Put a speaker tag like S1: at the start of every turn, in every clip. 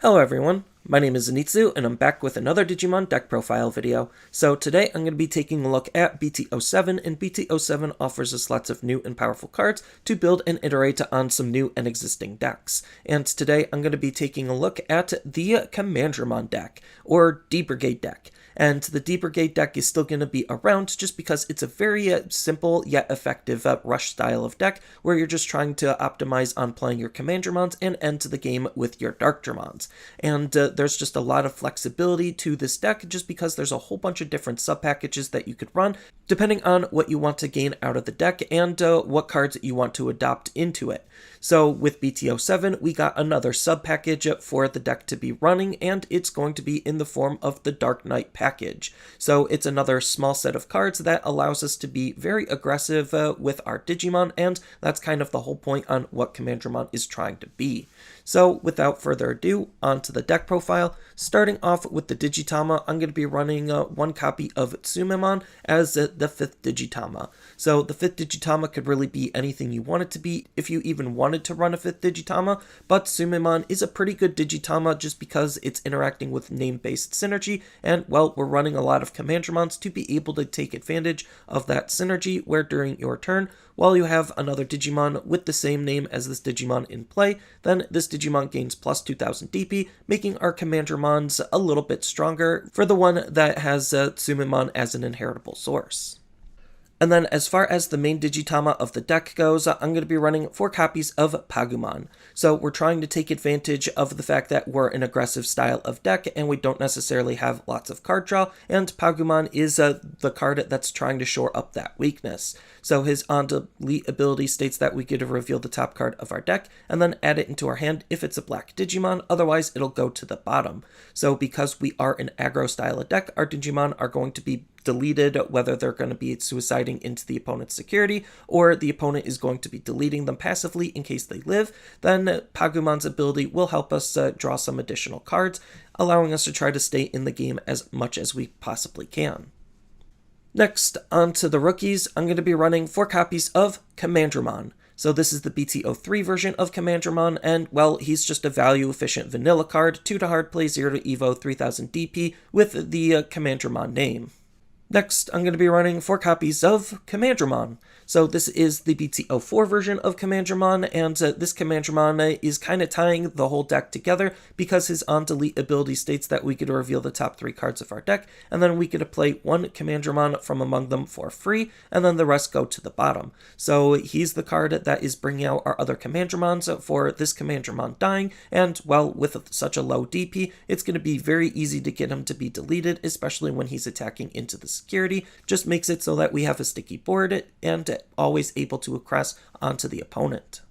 S1: Hello everyone, my name is Zenitsu and I'm back with another Digimon deck profile video. So today I'm going to be taking a look at BT07, and BT07 offers us lots of new and powerful cards to build and iterate on some new and existing decks. And today I'm going to be taking a look at the Commandramon deck, or D-Brigade deck. And the D-Brigade deck is still going to be around just because it's a very simple yet effective rush style of deck where you're just trying to optimize on playing your Commandramons and end the game with your Darkdramons. And there's just a lot of flexibility to this deck just because there's a whole bunch of different sub-packages that you could run depending on what you want to gain out of the deck and what cards you want to adopt into it. So with BT07, we got another sub-package for the deck to be running, and it's going to be in the form of the Dark Knight package. So it's another small set of cards that allows us to be very aggressive with our Digimon, and that's kind of the whole point on what Commandramon is trying to be. So without further ado, on to the deck profile. Starting off with the Digitama, I'm going to be running one copy of Tsumemon as the 5th Digitama. So the 5th Digitama could really be anything you want it to be if you even wanted to run a 5th Digitama, but Tsumemon is a pretty good Digitama just because it's interacting with name-based synergy, and well, we're running a lot of Commandramons to be able to take advantage of that synergy, where during your turn, while you have another Digimon with the same name as this Digimon in play, then this Digimon gains plus 2000 DP, making our Commandramons a little bit stronger for the one that has Tsumemon as an inheritable source. And then as far as the main Digitama of the deck goes, I'm going to be running 4 copies of Pagumon. So we're trying to take advantage of the fact that we're an aggressive style of deck and we don't necessarily have lots of card draw, and Pagumon is the card that's trying to shore up that weakness. So his on-delete ability states that we get to reveal the top card of our deck and then add it into our hand if it's a black Digimon, otherwise it'll go to the bottom. So because we are an aggro style of deck, our Digimon are going to be deleted, whether they're going to be suiciding into the opponent's security or the opponent is going to be deleting them passively in case they live. Then Pagumon's ability will help us draw some additional cards, allowing us to try to stay in the game as much as we possibly can. Next, on to the rookies, I'm going to be running 4 copies of Commandramon. So this is the BT03 version of Commandramon, and well, he's just a value-efficient vanilla card, 2 to hard play, 0 to evo, 3000 DP, with the Commandramon name. Next, I'm going to be running 4 copies of Commandramon. So this is the BT04 version of Commandramon, and this Commandramon is kind of tying the whole deck together because his on-delete ability states that we get to reveal the top 3 cards of our deck, and then we get to play 1 Commandramon from among them for free, and then the rest go to the bottom. So he's the card that is bringing out our other Commandramons for this Commandramon dying, and well, with such a low DP, it's going to be very easy to get him to be deleted, especially when he's attacking into the security. Just makes it so that we have a sticky board and always able to across onto the opponent.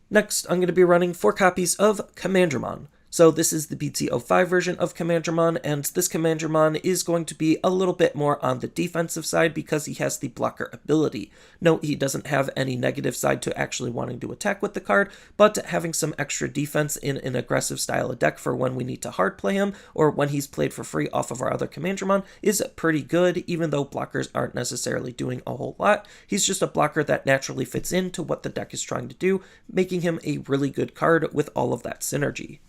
S1: Next, I'm going to be running 4 copies of Commandramon. So this is the BT05 version of Commandramon, and this Commandramon is going to be a little bit more on the defensive side because he has the blocker ability. Note, he doesn't have any negative side to actually wanting to attack with the card, but having some extra defense in an aggressive style of deck for when we need to hard play him, or when he's played for free off of our other Commandramon, is pretty good, even though blockers aren't necessarily doing a whole lot. He's just a blocker that naturally fits into what the deck is trying to do, making him a really good card with all of that synergy.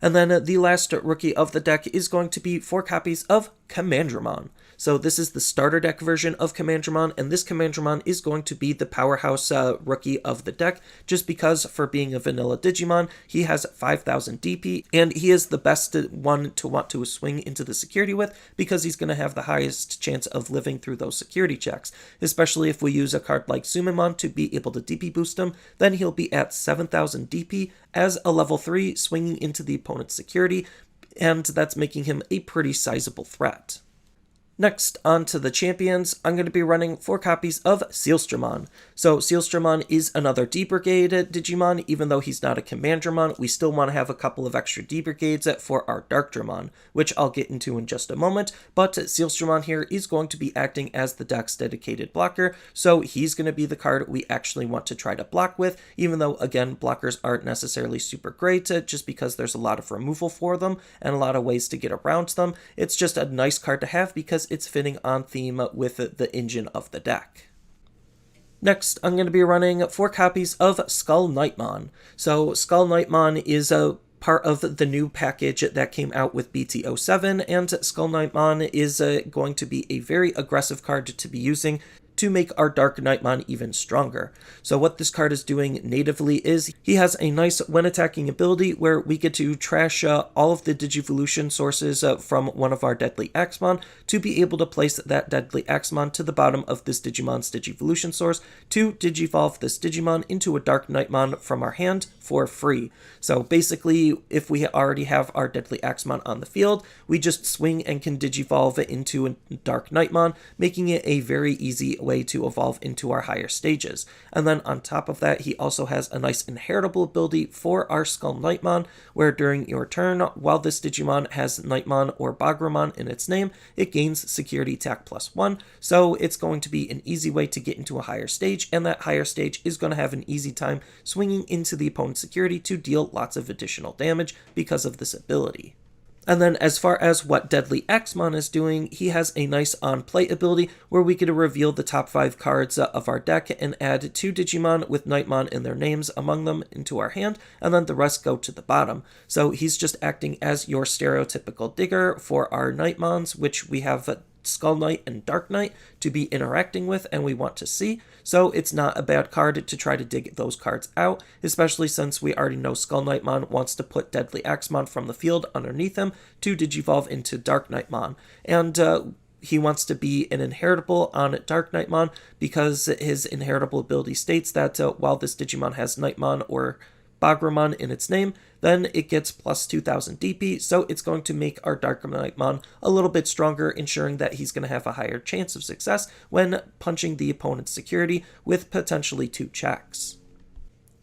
S1: And then the last rookie of the deck is going to be 4 copies of Commandramon. So this is the starter deck version of Commandramon, and this Commandramon is going to be the powerhouse rookie of the deck, just because for being a vanilla Digimon, he has 5000 DP, and he is the best one to want to swing into the security with, because he's going to have the highest chance of living through those security checks, especially if we use a card like Tsumemon to be able to DP boost him. Then he'll be at 7000 DP as a level 3 swinging into the opponent's security, and that's making him a pretty sizable threat. Next, on to the champions, I'm going to be running 4 copies of Sealstromon. So Sealstromon is another D-Brigade Digimon. Even though he's not a Commandramon, we still want to have a couple of extra D-Brigades for our Darkdramon, which I'll get into in just a moment. But Sealstromon here is going to be acting as the deck's dedicated blocker, so he's going to be the card we actually want to try to block with, even though, again, blockers aren't necessarily super great, just because there's a lot of removal for them and a lot of ways to get around them. It's just a nice card to have because it's fitting on theme with the engine of the deck. Next, I'm going to be running 4 copies of SkullKnightmon. So SkullKnightmon is part of the new package that came out with BT07, and SkullKnightmon is going to be a very aggressive card to be using to make our Darkknightmon even stronger. So what this card is doing natively is he has a nice when attacking ability where we get to trash all of the Digivolution sources from one of our DeadlyAxemon to be able to place that DeadlyAxemon to the bottom of this Digimon's Digivolution source to digivolve this Digimon into a Darkknightmon from our hand for free. So basically, if we already have our DeadlyAxemon on the field, we just swing and can digivolve it into a Darkknightmon, making it a very easy way to evolve into our higher stages. And then on top of that, he also has a nice inheritable ability for our SkullKnightmon, where during your turn, while this Digimon has Knightmon or Pagumon in its name, it gains security attack +1, so it's going to be an easy way to get into a higher stage, and that higher stage is going to have an easy time swinging into the opponent's security to deal lots of additional damage because of this ability. And then as far as what DeadlyAxemon is doing, he has a nice on-play ability where we get to reveal the top 5 cards of our deck and add 2 Digimon with Knightmon in their names among them into our hand, and then the rest go to the bottom. So he's just acting as your stereotypical digger for our Knightmons, which we have Skull Knight and Dark Knight to be interacting with and we want to see, so it's not a bad card to try to dig those cards out, especially since we already know SkullKnightmon wants to put DeadlyAxemon from the field underneath him to digivolve into Darkknightmon, and he wants to be an inheritable on Darkknightmon because his inheritable ability states that while this Digimon has Knightmon or Pagumon in its name, then it gets plus 2000 DP, so it's going to make our Darkknightmon a little bit stronger, ensuring that he's going to have a higher chance of success when punching the opponent's security with potentially 2 checks.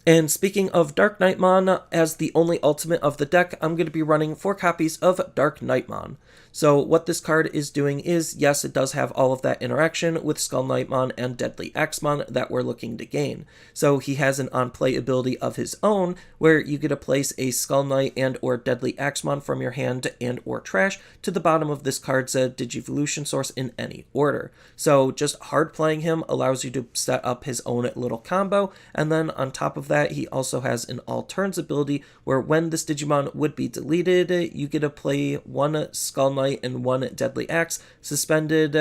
S1: And speaking of Darkknightmon, as the only ultimate of the deck, I'm going to be running 4 copies of Darkknightmon. So what this card is doing is, yes, it does have all of that interaction with SkullKnightmon and DeadlyAxemon that we're looking to gain. So he has an on-play ability of his own, where you get to place a Skull Knight and or DeadlyAxemon from your hand and or trash to the bottom of this card's Digivolution source in any order. So just hard playing him allows you to set up his own little combo, and then on top of that, he also has an all turns ability where when this Digimon would be deleted, you get to play 1 Skull Knight and 1 DeadlyAxe suspended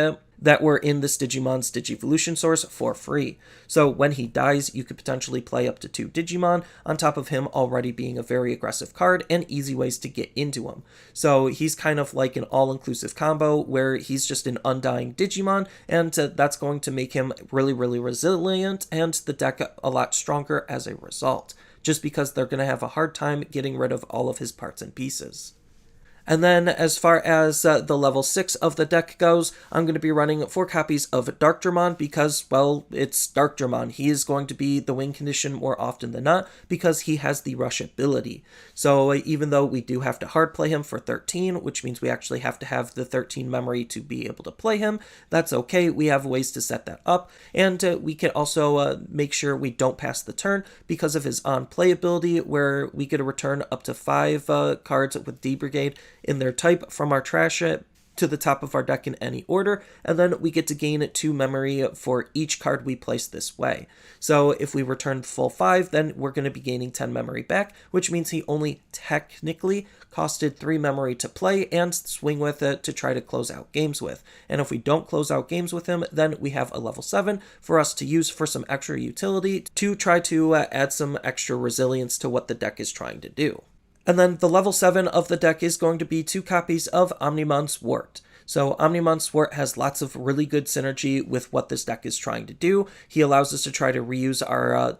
S1: that were in this Digimon's Digivolution source for free. So when he dies, you could potentially play up to 2 Digimon, on top of him already being a very aggressive card and easy ways to get into him. So he's kind of like an all-inclusive combo where he's just an undying Digimon, and that's going to make him really, really resilient and the deck a lot stronger as a result, just because they're going to have a hard time getting rid of all of his parts and pieces. And then as far as the level 6 of the deck goes, I'm going to be running 4 copies of Darkdramon because, well, it's Darkdramon. He is going to be the win condition more often than not because he has the rush ability. So even though we do have to hard play him for 13, which means we actually have to have the 13 memory to be able to play him, that's okay. We have ways to set that up. And we can also make sure we don't pass the turn because of his on-play ability, where we get to return up to 5 cards with D-Brigade in their type from our trash to the top of our deck in any order, and then we get to gain 2 memory for each card we place this way. So if we return the full 5, then we're going to be gaining 10 memory back, which means he only technically costed 3 memory to play and swing with it to try to close out games with. And if we don't close out games with him, then we have a level 7 for us to use for some extra utility to try to add some extra resilience to what the deck is trying to do. And then the level 7 of the deck is going to be 2 copies of Omnimon Zwart. So Omnimon Zwart has lots of really good synergy with what this deck is trying to do. He allows us to try to reuse our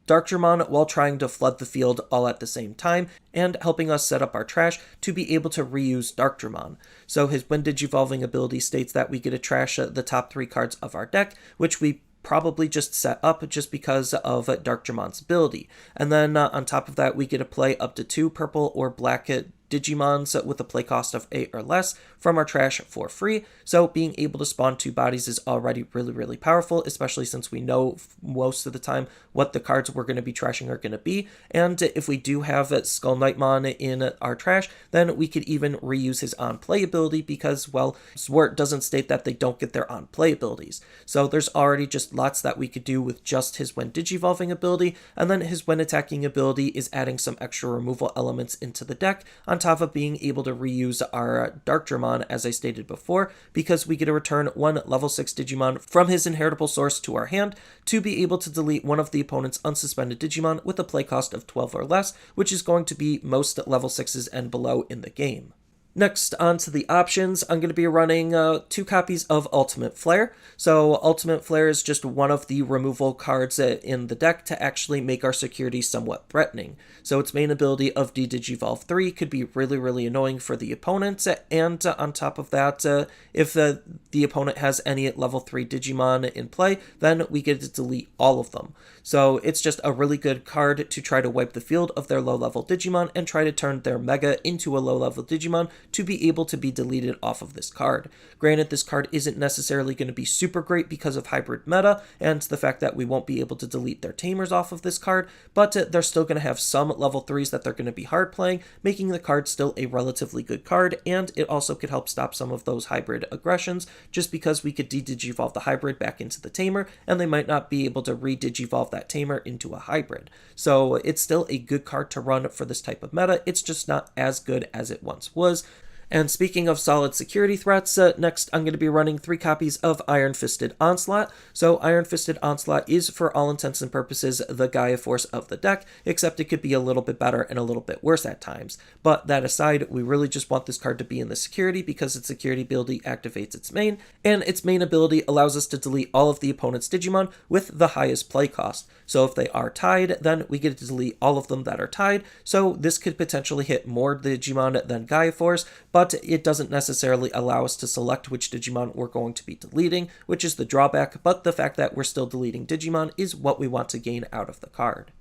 S1: Darkdramon while trying to flood the field all at the same time, and helping us set up our trash to be able to reuse Darkdramon. So his when Digivolving ability states that we get to trash the top 3 cards of our deck, which we probably just set up just because of Darkdramon's ability. And then on top of that, we get to play up to 2 purple or black Digimons with a play cost of 8 or less from our trash for free. So being able to spawn 2 bodies is already really powerful, especially since we know most of the time what the cards we're going to be trashing are going to be. And if we do have SkullKnightmon in our trash, then we could even reuse his on-play ability because, well, Zwart doesn't state that they don't get their on-play abilities. So there's already just lots that we could do with just his when digivolving ability, and then his when attacking ability is adding some extra removal elements into the deck, on top of being able to reuse our Darkdramon, as I stated before, because we get to return 1 level 6 Digimon from his inheritable source to our hand to be able to delete one of the opponent's unsuspended Digimon with a play cost of 12 or less, which is going to be most level 6s and below in the game. Next, on to the options, I'm going to be running 2 copies of Ultimate Flare. So Ultimate Flare is just one of the removal cards in the deck to actually make our security somewhat threatening. So its main ability of D-Digivolve 3 could be really annoying for the opponent, and on top of that, if the opponent has any level 3 Digimon in play, then we get to delete all of them. So it's just a really good card to try to wipe the field of their low-level Digimon and try to turn their Mega into a low-level Digimon to be able to be deleted off of this card. Granted, this card isn't necessarily going to be super great because of hybrid meta and the fact that we won't be able to delete their Tamers off of this card, but they're still going to have some level 3s that they're going to be hard playing, making the card still a relatively good card, and it also could help stop some of those hybrid aggressions, just because we could de-digivolve the hybrid back into the Tamer, and they might not be able to re-digivolve that Tamer into a hybrid. So it's still a good card to run for this type of meta, it's just not as good as it once was. And speaking of solid security threats, next I'm going to be running 3 copies of Iron Fisted Onslaught. So Iron Fisted Onslaught is, for all intents and purposes, the Gaia Force of the deck, except it could be a little bit better and a little bit worse at times. But that aside, we really just want this card to be in the security because its security ability activates its main, and its main ability allows us to delete all of the opponent's Digimon with the highest play cost. So if they are tied, then we get to delete all of them that are tied, so this could potentially hit more Digimon than Gaia Force, but it doesn't necessarily allow us to select which Digimon we're going to be deleting, which is the drawback, but the fact that we're still deleting Digimon is what we want to gain out of the card.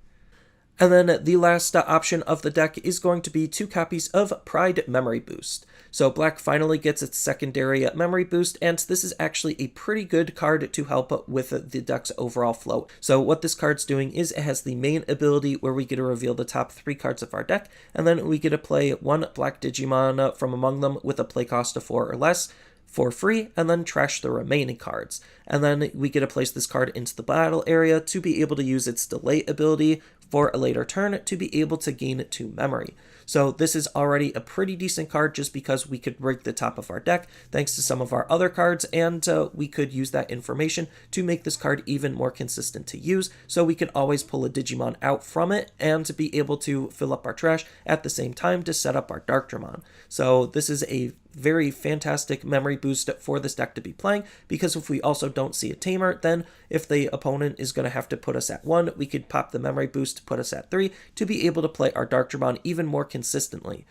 S1: And then the last option of the deck is going to be 2 copies of Pride Memory Boost. So Black finally gets its secondary memory boost, and this is actually a pretty good card to help with the deck's overall flow. So what this card's doing is it has the main ability where we get to reveal the top 3 cards of our deck, and then we get to play 1 Black Digimon from among them with a play cost of 4 or less for free, and then trash the remaining cards. And then we get to place this card into the battle area to be able to use its delay ability for a later turn to be able to gain 2 memory. So this is already a pretty decent card just because we could break the top of our deck thanks to some of our other cards, and we could use that information to make this card even more consistent to use, so we can always pull a Digimon out from it and to be able to fill up our trash at the same time to set up our Darkdramon. So this is a very fantastic memory boost for this deck to be playing, because if we also don't see a Tamer, then if the opponent is going to have to put us at 1, we could pop the memory boost to put us at 3 to be able to play our Darkdramon even more consistently.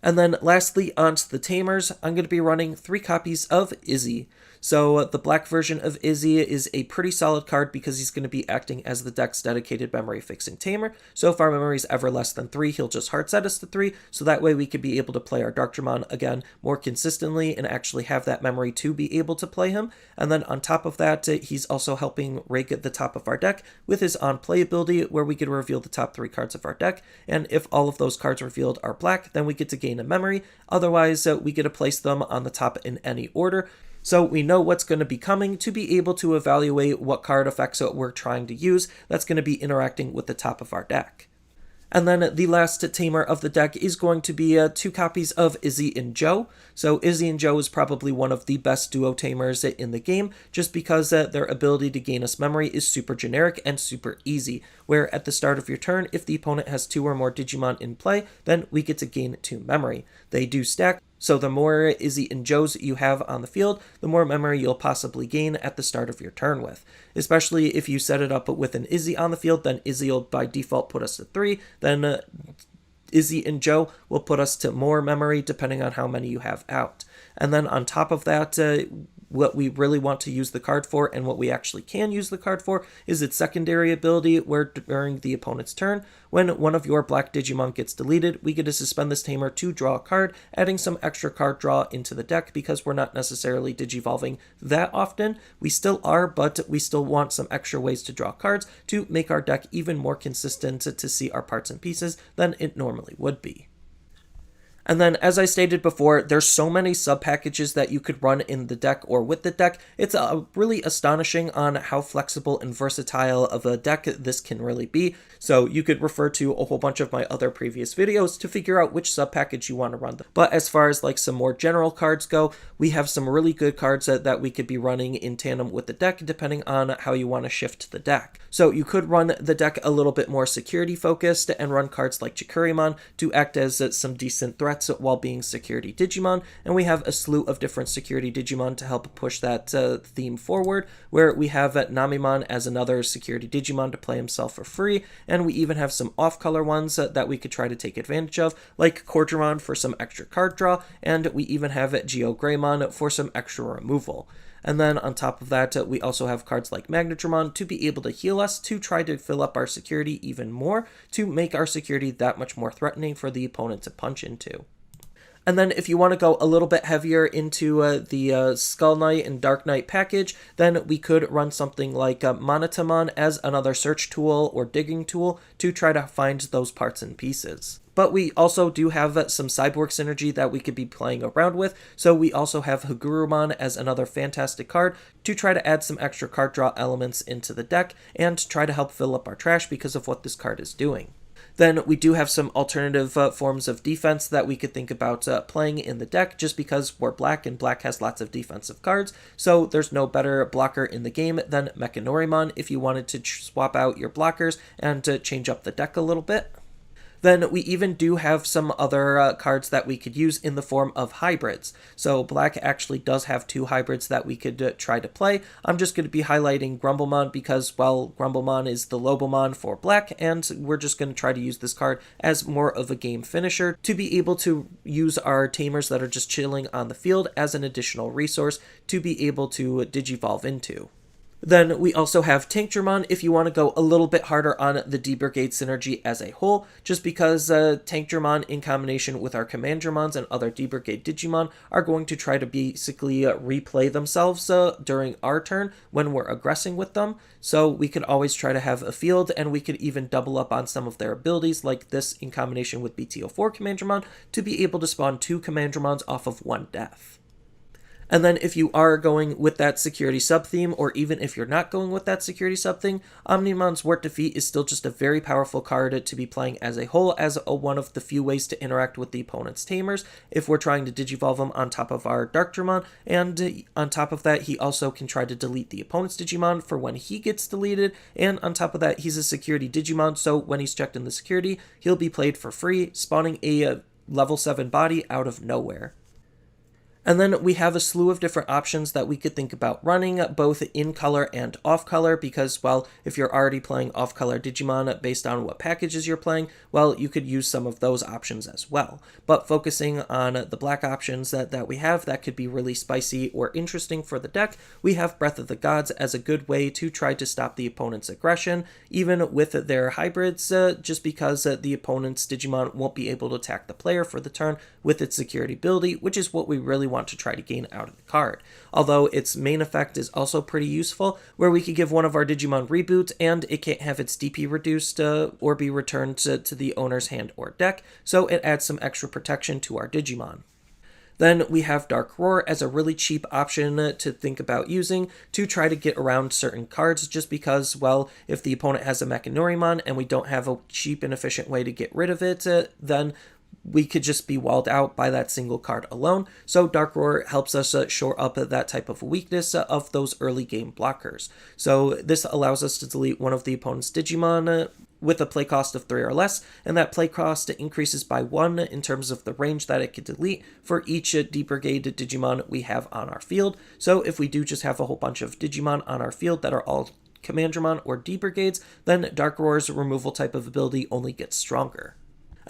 S1: And then lastly, onto the Tamers, I'm going to be running 3 copies of Izzy. So the black version of Izzy is a pretty solid card because he's going to be acting as the deck's dedicated memory fixing Tamer. So if our memory is ever less than 3, he'll just hard set us to 3, so that way we could be able to play our Darkdramon again more consistently and actually have that memory to be able to play him. And then on top of that, he's also helping rig the top of our deck with his on-play ability, where we get to reveal the top 3 cards of our deck, and if all of those cards revealed are black, then we get to gain a memory. Otherwise, we get to place them on the top in any order. So we know what's going to be coming to be able to evaluate what card effects we're trying to use that's going to be interacting with the top of our deck. And then the last Tamer of the deck is going to be 2 copies of Izzy and Joe. So Izzy and Joe is probably one of the best duo Tamers in the game, just because their ability to gain us memory is super generic and super easy, where at the start of your turn, if the opponent has 2 or more Digimon in play, then we get to gain 2 memory. They do stack, so the more Izzy and Joes you have on the field, the more memory you'll possibly gain at the start of your turn with. Especially if you set it up with an Izzy on the field, then Izzy will by default put us to 3, then Izzy and Joe will put us to more memory depending on how many you have out. And then on top of that, what we really want to use the card for and what we actually can use the card for is its secondary ability, where during the opponent's turn, when one of your black Digimon gets deleted, we get to suspend this tamer to draw a card, adding some extra card draw into the deck because we're not necessarily digivolving that often. We still are, but we still want some extra ways to draw cards to make our deck even more consistent to see our parts and pieces than it normally would be. And then, as I stated before, there's so many sub-packages that you could run in the deck or with the deck. It's really astonishing on how flexible and versatile of a deck this can really be. So you could refer to a whole bunch of my other previous videos to figure out which sub-package you want to run. But as far as like some more general cards go, we have some really good cards that we could be running in tandem with the deck, depending on how you want to shift the deck. So you could run the deck a little bit more security focused and run cards like Chikurimon to act as some decent threats while being security Digimon, and we have a slew of different security Digimon to help push that theme forward, where we have Namimon as another security Digimon to play himself for free, and we even have some off-color ones that we could try to take advantage of, like Commandramon for some extra card draw, and we even have Geogreymon for some extra removal. And then on top of that, we also have cards like Magnetramon to be able to heal us, to try to fill up our security even more, to make our security that much more threatening for the opponent to punch into. And then if you want to go a little bit heavier into the Skull Knight and Dark Knight package, then we could run something like Monotamon as another search tool or digging tool to try to find those parts and pieces. But we also do have some Cyborg synergy that we could be playing around with, so we also have Hagurumon as another fantastic card to try to add some extra card draw elements into the deck and try to help fill up our trash because of what this card is doing. Then we do have some alternative forms of defense that we could think about playing in the deck, just because we're black and black has lots of defensive cards, so there's no better blocker in the game than Mechanorimon if you wanted to swap out your blockers and change up the deck a little bit. Then we even do have some other cards that we could use in the form of hybrids. So black actually does have two hybrids that we could try to play. I'm just going to be highlighting Grumblemon because, well, Grumblemon is the Lobomon for black, and we're just going to try to use this card as more of a game finisher to be able to use our Tamers that are just chilling on the field as an additional resource to be able to digivolve into. Then we also have Tankdramon if you want to go a little bit harder on the D-Brigade synergy as a whole, just because Tankdramon in combination with our Commandramons and other D-Brigade Digimon are going to try to basically replay themselves during our turn when we're aggressing with them, so we could always try to have a field, and we could even double up on some of their abilities like this in combination with BT04 Commandramon to be able to spawn 2 Commandramons off of 1 death. And then if you are going with that security sub-theme, or even if you're not going with that security sub-theme, Omnimon's Zwart Defeat is still just a very powerful card to be playing as a whole, as one of the few ways to interact with the opponent's Tamers if we're trying to digivolve them on top of our Darkdramon, and on top of that, he also can try to delete the opponent's Digimon for when he gets deleted, and on top of that, he's a security Digimon, so when he's checked in the security, he'll be played for free, spawning a level 7 body out of nowhere. And then we have a slew of different options that we could think about running, both in color and off color, because, well, if you're already playing off color Digimon based on what packages you're playing, well, you could use some of those options as well. But focusing on the black options that we have that could be really spicy or interesting for the deck, we have Breath of the Gods as a good way to try to stop the opponent's aggression, even with their hybrids, just because the opponent's Digimon won't be able to attack the player for the turn with its security ability, which is what we really want to try to gain out of the card. Although its main effect is also pretty useful, where we could give one of our Digimon reboot and it can't have its DP reduced or be returned to the owner's hand or deck, so it adds some extra protection to our Digimon. Then we have Dark Roar as a really cheap option to think about using to try to get around certain cards, just because, well, if the opponent has a Mechanorimon and we don't have a cheap and efficient way to get rid of it, then we could just be walled out by that single card alone, so Dark Roar helps us shore up that type of weakness of those early game blockers. So this allows us to delete one of the opponent's Digimon with a play cost of 3 or less, and that play cost increases by 1 in terms of the range that it can delete for each D-Brigade Digimon we have on our field. So if we do just have a whole bunch of Digimon on our field that are all Commandramon or D-Brigades, then Dark Roar's removal type of ability only gets stronger.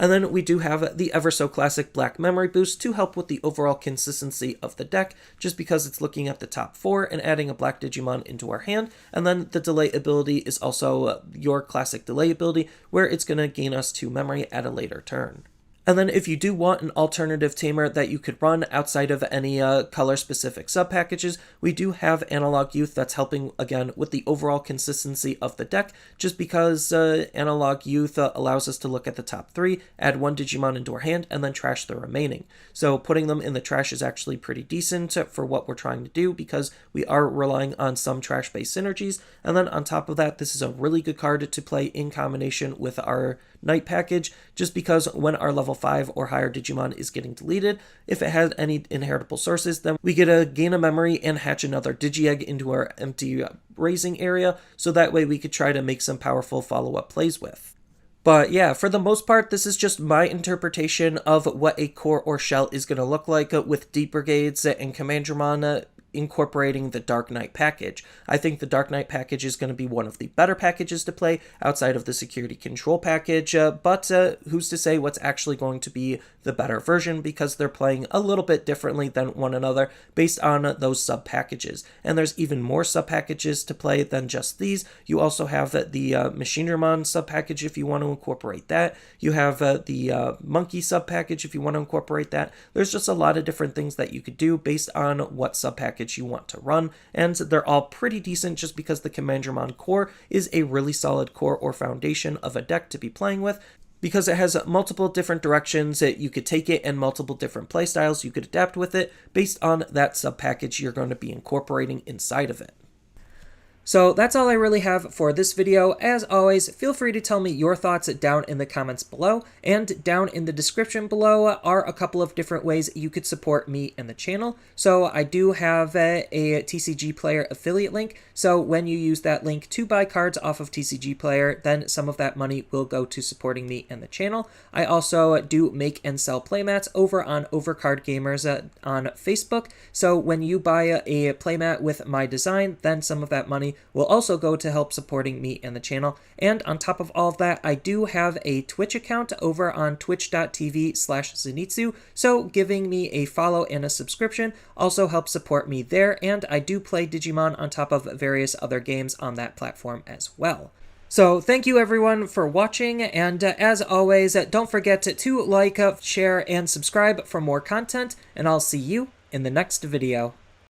S1: And then we do have the ever so classic black memory boost to help with the overall consistency of the deck, just because it's looking at the top 4 and adding a black Digimon into our hand. And then the delay ability is also your classic delay ability, where it's going to gain us 2 memory at a later turn. And then if you do want an alternative tamer that you could run outside of any color-specific sub-packages, we do have Analog Youth that's helping, again, with the overall consistency of the deck, just because Analog Youth allows us to look at the top 3, add 1 Digimon into our hand, and then trash the remaining. So putting them in the trash is actually pretty decent for what we're trying to do, because we are relying on some trash-based synergies. And then on top of that, this is a really good card to play in combination with our Night package, just because when our level 5 or higher Digimon is getting deleted, if it has any inheritable sources, then we get to gain a memory and hatch another Digi-Egg into our empty raising area, so that way we could try to make some powerful follow-up plays with. But yeah, for the most part, this is just my interpretation of what a core or shell is going to look like with D-Brigades and Commandramon incorporating the Dark Knight package. I think the Dark Knight package is going to be one of the better packages to play outside of the security control package, but who's to say what's actually going to be the better version, because they're playing a little bit differently than one another based on those sub packages. And there's even more sub packages to play than just these. You also have the Machineramon sub package if you want to incorporate that. You have the Monkey sub package if you want to incorporate that. There's just a lot of different things that you could do based on what sub package you want to run, and they're all pretty decent just because the Commandramon core is a really solid core or foundation of a deck to be playing with, because it has multiple different directions that you could take it and multiple different playstyles you could adapt with it based on that sub package you're going to be incorporating inside of it. So that's all I really have for this video. As always, feel free to tell me your thoughts down in the comments below, and down in the description below are a couple of different ways you could support me and the channel. So I do have a TCG Player affiliate link, so when you use that link to buy cards off of TCG Player, then some of that money will go to supporting me and the channel. I also do make and sell playmats over on Overcard Gamers on Facebook, so when you buy a playmat with my design, then some of that money will also go to help supporting me and the channel. And on top of all of that, I do have a Twitch account over on twitch.tv/Zenitsu, so giving me a follow and a subscription also helps support me there, and I do play Digimon on top of various other games on that platform as well. So thank you everyone for watching, and as always, don't forget to like, share, and subscribe for more content, and I'll see you in the next video.